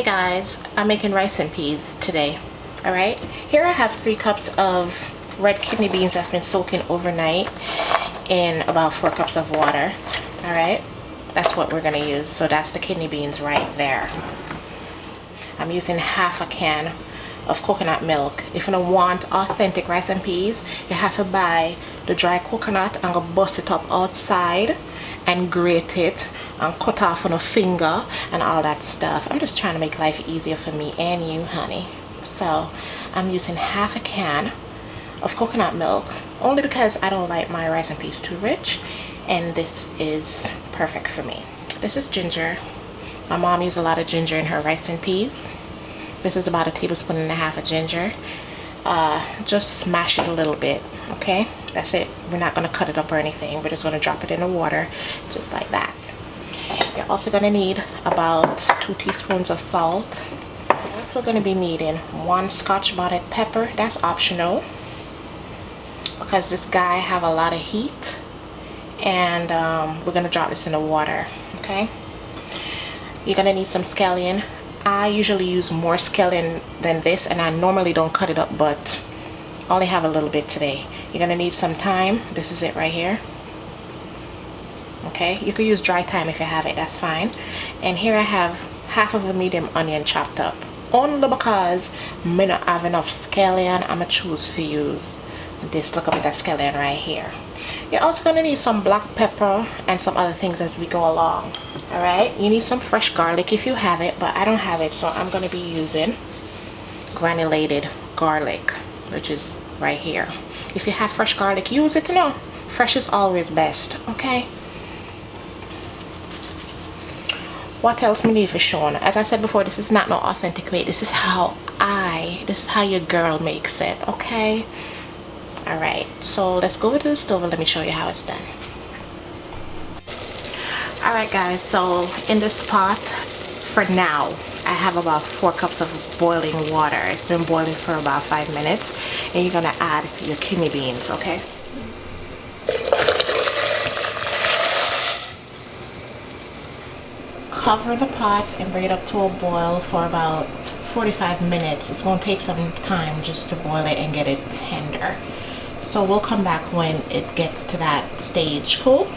Hey guys, I'm making rice and peas today. Alright, here I have 3 cups of red kidney beans that's been soaking overnight in about 4 cups of water. Alright, that's what we're going to use. So that's the kidney beans right there. I'm using half a can of coconut milk. If you don't want authentic rice and peas, you have to buy the dry coconut and go bust it up outside and grate it and cut off on a finger and all that stuff. I'm just trying to make life easier for me and you, honey. So I'm using half a can of coconut milk only because I don't like my rice and peas too rich, and this is perfect for me. This is ginger. My mom used a lot of ginger in her rice and peas. This is about 1.5 tablespoons of ginger. Just smash it a little bit, okay? That's it. We're not going to cut it up or anything. We're just going to drop it in the water just like that. You're also going to need about 2 teaspoons of salt. You're also going to be needing 1 Scotch bonnet pepper. That's optional because this guy have a lot of heat, and we're going to drop this in the water, okay? You're going to need some scallion. I usually use more scallion than this, and I normally don't cut it up, but I only have a little bit today. You're gonna need some thyme. This is it right here. Okay, you could use dry thyme if you have it, that's fine. And here I have half of a medium onion chopped up. Only because I don't have enough scallion, I'm gonna choose to use this. Look up at that scallion right here. You're also gonna need some black pepper and some other things as we go along. All right, you need some fresh garlic if you have it, but I don't have it, so I'm gonna be using granulated garlic, which is right here. If you have fresh garlic, use it. No, fresh is always best, okay? What else we need for Sean? As I said before, this is not no authentic way. This is how your girl makes it, okay? All right, so let's go over to the stove and let me show you how it's done. All right guys, so in this pot for now I have about 4 cups of boiling water. It's been boiling for about 5 minutes, and you're gonna add your kidney beans, okay? Cover the pot and bring it up to a boil for about 45 minutes. It's gonna take some time just to boil it and get it tender. So we'll come back when it gets to that stage, cool?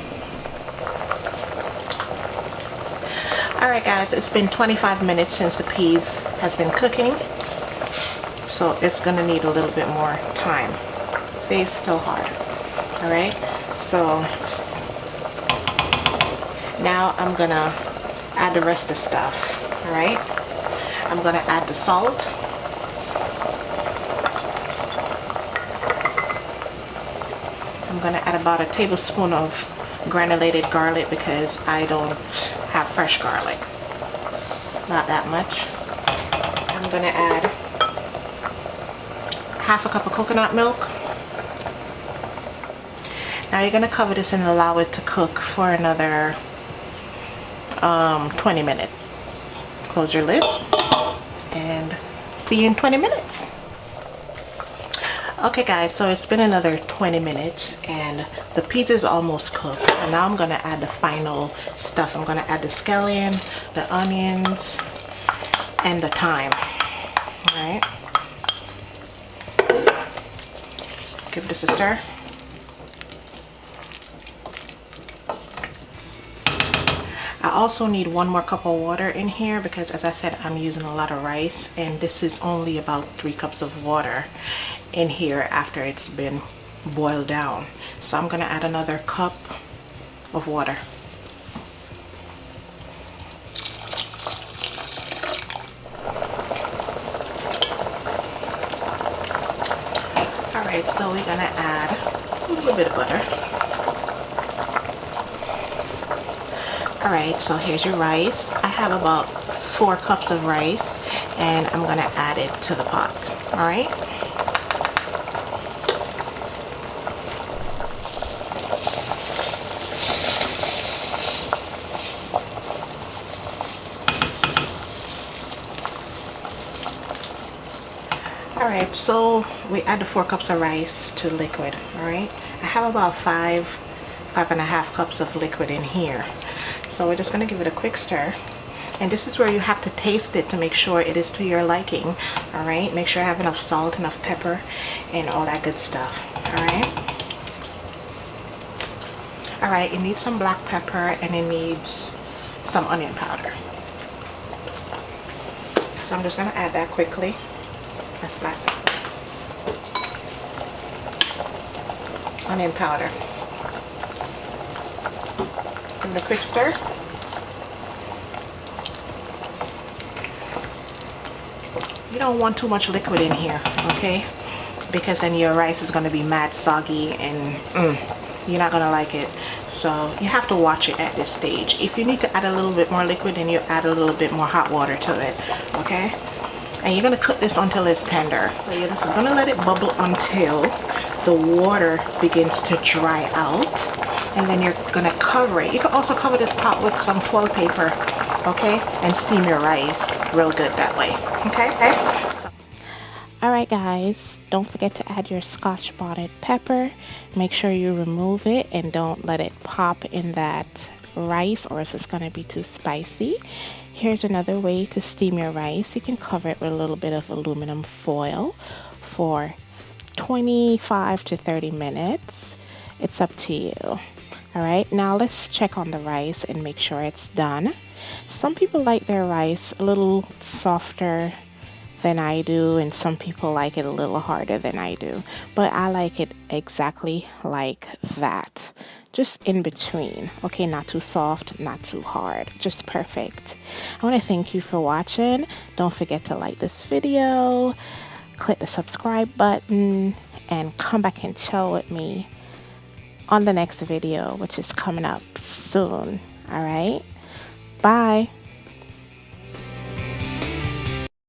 Alright guys, it's been 25 minutes since the peas has been cooking, so it's gonna need a little bit more time. See, it's still hard. Alright, so now I'm gonna add the rest of the stuff. Alright, I'm gonna add the salt. I'm gonna add about 1 tablespoon of granulated garlic because I don't have fresh garlic. Not that much. I'm gonna add half a cup of coconut milk. Now you're gonna cover this and allow it to cook for another 20 minutes. Close your lid and see you in 20 minutes. Okay guys, so it's been another 20 minutes and the peas is almost cooked, and now I'm gonna add the final stuff. I'm gonna add the scallion, the onions, and the thyme. All right, give this a stir. I also need 1 more cup of water in here because, as I said, I'm using a lot of rice, and this is only about 3 cups of water in here after it's been boiled down. So I'm gonna add another cup of water. Alright, so we're gonna add a little bit of butter. Alright, so here's your rice. I have about 4 cups of rice, and I'm gonna add it to the pot. Alright. Alright, so we add the 4 cups of rice to liquid. Alright, I have about 5.5 cups of liquid in here. So we're just going to give it a quick stir. And this is where you have to taste it to make sure it is to your liking. All right, make sure I have enough salt, enough pepper, and all that good stuff. All right. All right, it needs some black pepper and it needs some onion powder. So I'm just gonna add that quickly. That's black pepper. Onion powder. Give it a quick stir. You don't want too much liquid in here, okay? Because then your rice is gonna be mad soggy and you're not gonna like it. So you have to watch it at this stage. If you need to add a little bit more liquid, then you add a little bit more hot water to it, okay? And you're gonna cook this until it's tender. So you're just gonna let it bubble until the water begins to dry out, and then you're gonna cover it. You can also cover this pot with some foil paper, okay, and steam your rice real good that way, okay? All right, guys, don't forget to add your Scotch bonnet pepper. Make sure you remove it and don't let it pop in that rice, or else it's gonna be too spicy. Here's another way to steam your rice. You can cover it with a little bit of aluminum foil for 25 to 30 minutes. It's up to you. All right, now let's check on the rice and make sure it's done. Some people like their rice a little softer than I do, and some people like it a little harder than I do, but I like it exactly like that, just in between, okay? Not too soft, not too hard, just perfect. I want to thank you for watching. Don't forget to like this video, click the subscribe button, and come back and chill with me on the next video, which is coming up soon. All right, bye.